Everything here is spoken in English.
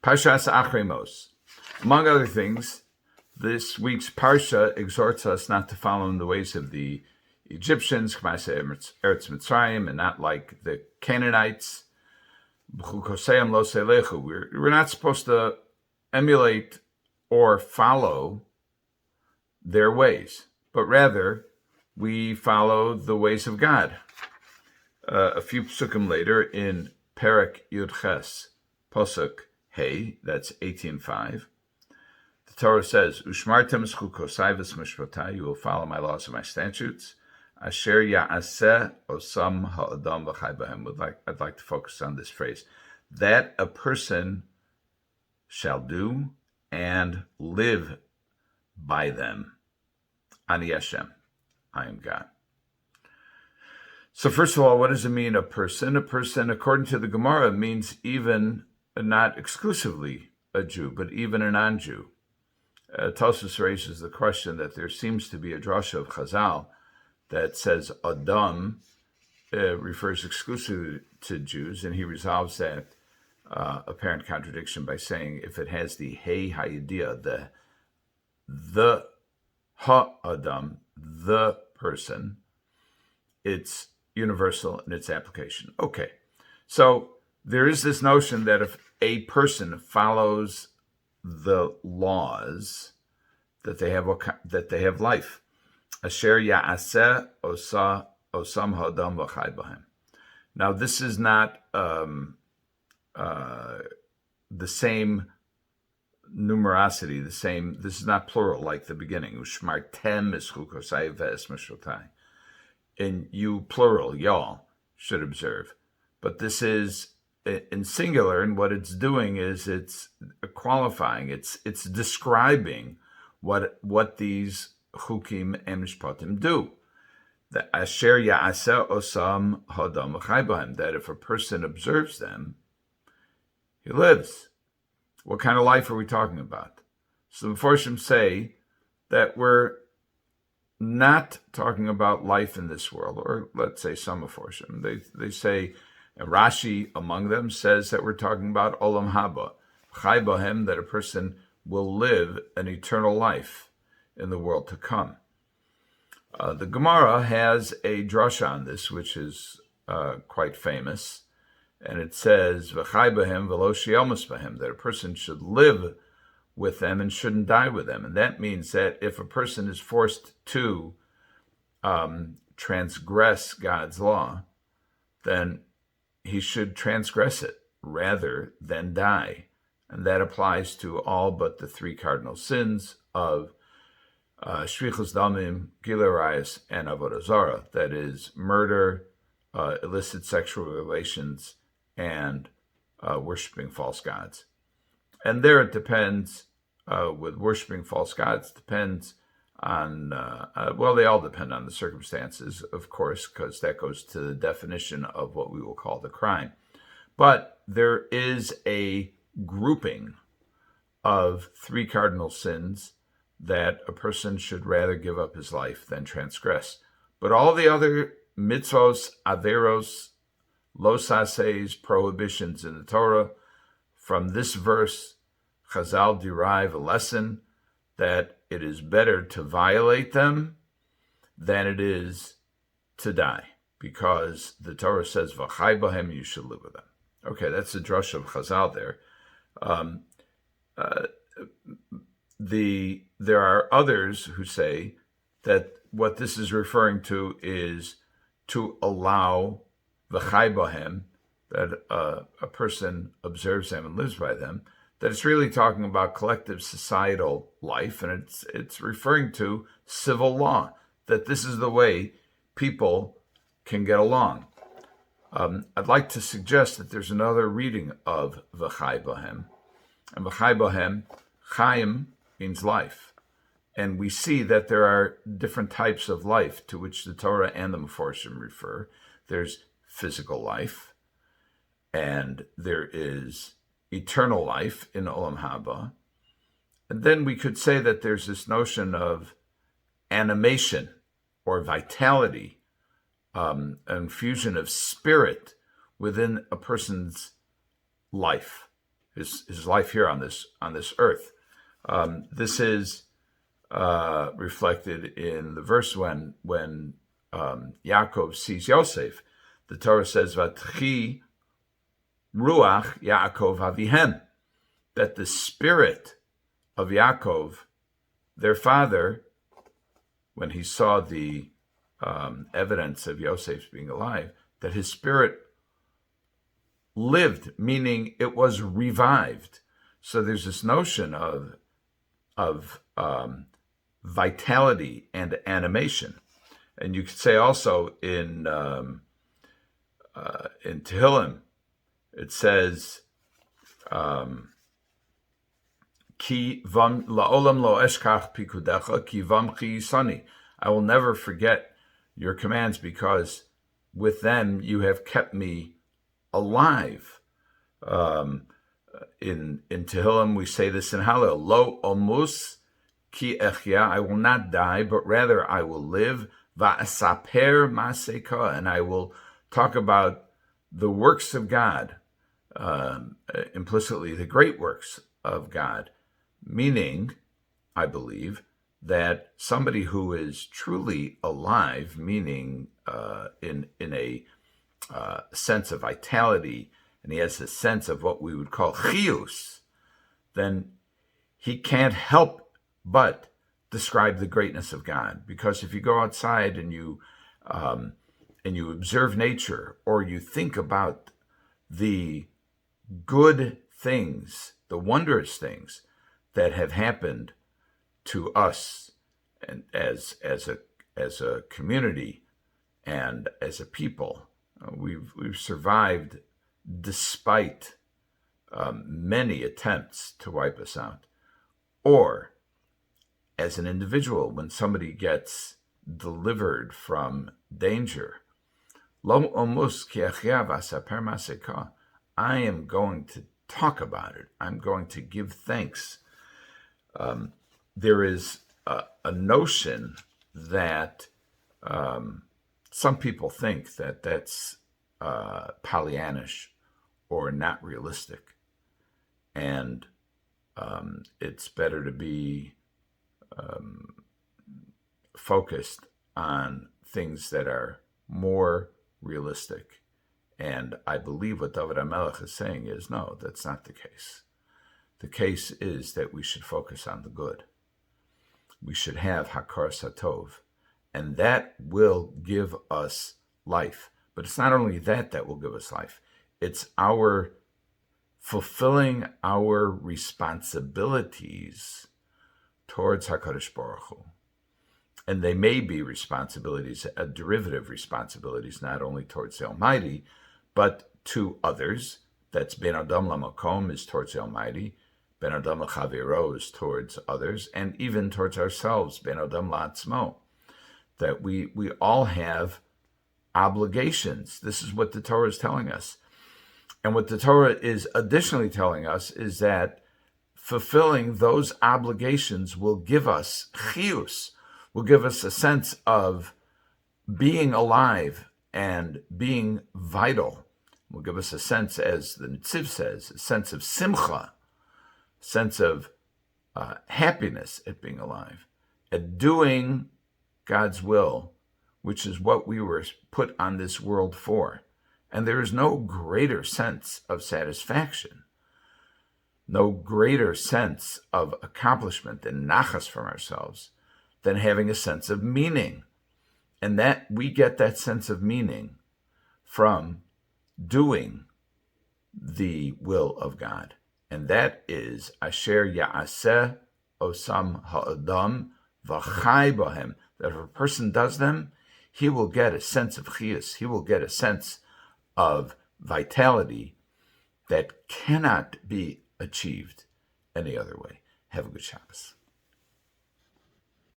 Parshas Acharei. Among other things, this week's Parsha exhorts us not to follow in the ways of the Egyptians, Eretz Mitzrayim, and not like the Canaanites. We're not supposed to emulate or follow their ways, but rather we follow the ways of God. A few psukim later in Perek Yud Ches, Posuk Hey, that's 18:5. The Torah says, "Ushmartem chukosai v'mishpatai," you will follow my laws and my statutes. Asher ya'aseh osam ha'adam v'chai b'hem. I'd like to focus on this phrase, that a person shall do and live by them. Ani Hashem, I am God. So first of all, what does it mean, a person? A person, according to the Gemara, means even, not exclusively a Jew, but even a non-Jew. Tosfos raises the question that there seems to be a drasha of Chazal that says Adam refers exclusively to Jews, and he resolves that apparent contradiction by saying if it has the Hey Hayidiyah, the Ha-Adam, the person, it's universal in its application. Okay, so there is this notion that if a person follows the laws, that they have life. Asher ya'aseh osam ha'adam v'chai b'hem. Now, this is not the same numerosity, this is not plural like the beginning. Ushmartem eschukosai v'esmashrotai. And you, plural, y'all, should observe. But this is in singular, and what it's doing is it's qualifying, it's describing what these chukim and mishpatim do. The asher ya'aseh osam hadam v'chai b'hem, that if a person observes them, he lives. What kind of life are we talking about? So the Meforshim say that we're not talking about life in this world, or let's say some Meforshim. They say, and Rashi among them says that we're talking about olam haba, chai bohem, that a person will live an eternal life in the world to come. The Gemara has a drasha on this, which is quite famous, and it says v'chai bohem v'lo she'elmus bohem, that a person should live with them and shouldn't die with them. And that means that if a person is forced to transgress God's law, then he should transgress it rather than die. And that applies to all but the three cardinal sins of shvichus damim, gilui arayos, and avodah zarah. That is murder, illicit sexual relations, and worshiping false gods. And there it depends, with worshiping false gods, depends on, they all depend on the circumstances, of course, because that goes to the definition of what we will call the crime. But there is a grouping of three cardinal sins that a person should rather give up his life than transgress. But all the other mitzvos, averos, losases, prohibitions in the Torah, from this verse, Chazal derive a lesson that it is better to violate them than it is to die, because the Torah says, v'chai bohem, you should live with them. Okay, that's the drasha of Chazal there. There are others who say that what this is referring to is to allow v'chai bohem, that a person observes them and lives by them, that it's really talking about collective societal life, and it's referring to civil law, that this is the way people can get along. I'd like to suggest that there's another reading of v'chai bohem, and v'chai bohem, chaim means life, and we see that there are different types of life to which the Torah and the Meforshim refer. There's physical life, and there is eternal life in olam haba. And then we could say that there's this notion of animation or vitality, an infusion of spirit within a person's life. his life here on this earth. This is reflected in the verse when Yaakov sees Yosef. The Torah says, "Vatchi ruach Yaakov avihem," that the spirit of Yaakov, their father, when he saw the evidence of Yosef being alive, that his spirit lived, meaning it was revived. So there's this notion of vitality and animation. And you could say also in Tehilim, it says, Ki vam la'olam lo eshkach pikudecha ki vam chi yisani. I will never forget your commands, because with them you have kept me alive. In Tehilim we say this in Hallel, Lo omus ki echya, I will not die, but rather I will live, va'asaper maseka, and I will talk about the works of God, implicitly the great works of God, meaning, I believe, that somebody who is truly alive, meaning in a sense of vitality, and he has a sense of what we would call chiyus, then he can't help but describe the greatness of God. Because if you go outside and you observe nature, or you think about the good things, the wondrous things that have happened to us, and as a community and as a people, we've survived despite many attempts to wipe us out. Or as an individual, when somebody gets delivered from danger, Lo omus ki echya v'asaper maseka, I am going to talk about it. I'm going to give thanks. There is a notion that some people think that that's Pollyannish or not realistic, and it's better to be focused on things that are more realistic. And I believe what David HaMelech is saying is, no, that's not the case. The case is that we should focus on the good. We should have Hakar Satov, and that will give us life. But it's not only that will give us life. It's our fulfilling our responsibilities towards HaKadosh Baruch Hu. And they may be responsibilities, derivative responsibilities, not only towards the Almighty, but to others. That's Ben Adam Lamakom is towards the Almighty. Ben Adam L'Chavero is towards others, and even towards ourselves, Ben Adam L'Atzmo. That we all have obligations. This is what the Torah is telling us. And what the Torah is additionally telling us is that fulfilling those obligations will give us chiyus, will give us a sense of being alive and being vital. Will give us a sense, as the Netziv says, a sense of simcha, sense of happiness at being alive, at doing God's will, which is what we were put on this world for. And there is no greater sense of satisfaction, no greater sense of accomplishment and nachas from ourselves than having a sense of meaning. And that we get that sense of meaning from doing the will of God. And that is Asher Ya'aseh Osam Ha'adam V'chai Bohem, that if a person does them, he will get a sense of chiyus, he will get a sense of vitality that cannot be achieved any other way. Have a good Shabbos.